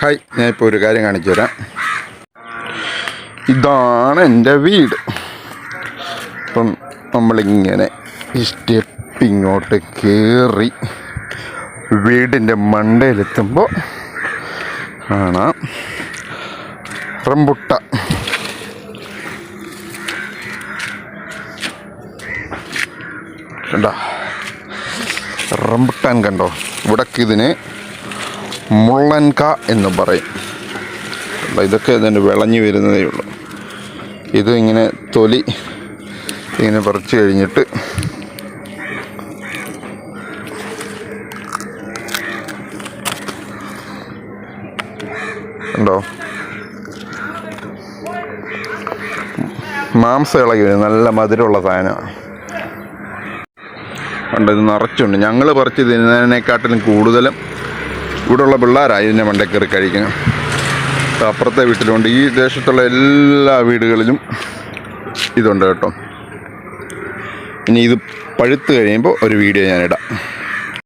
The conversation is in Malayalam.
ഹായ്, ഞാനിപ്പോൾ ഒരു കാര്യം കാണിച്ചു തരാം. ഇതാണ് എൻ്റെ വീട്. അപ്പം നമ്മളിങ്ങനെ ഈ സ്റ്റെപ്പ് ഇങ്ങോട്ട് കയറി വീടിൻ്റെ മണ്ടയിലെത്തുമ്പോൾ കാണാം റംബുട്ടാൻ. കണ്ടോ റംബുട്ടാൻ? കണ്ടോ? ഇവിടേക്ക് ഇതിന് മുള്ളൻക എന്ന് പറയും. ഇതൊക്കെ ഇതിൻ്റെ വിളഞ്ഞു വരുന്നതേ ഉള്ളൂ. ഇത് ഇങ്ങനെ തൊലി ഇങ്ങനെ പറിച്ച് കഴിഞ്ഞിട്ട് ഉണ്ടോ മാംസം ഇളകി വരും. നല്ല മധുരമുള്ള സാധനമാണ്. ഉണ്ട്, ഇത് നിറച്ചുണ്ട്. ഞങ്ങൾ പറിച്ച് തിന്നതിനെക്കാട്ടിലും കൂടുതലും ഇവിടെയുള്ള പിള്ളേരാണ് ഇതിൻ്റെ മണ്ടയിൽ കയറി കഴിക്കുന്നത്. അപ്പുറത്തെ വീട്ടിലുണ്ട്. ഈ ദേശത്തുള്ള എല്ലാ വീടുകളിലും ഇതുണ്ട് കേട്ടോ. ഇനി ഇത് പഴുത്ത് കഴിയുമ്പോൾ ഒരു വീഡിയോ ഞാനിടാം.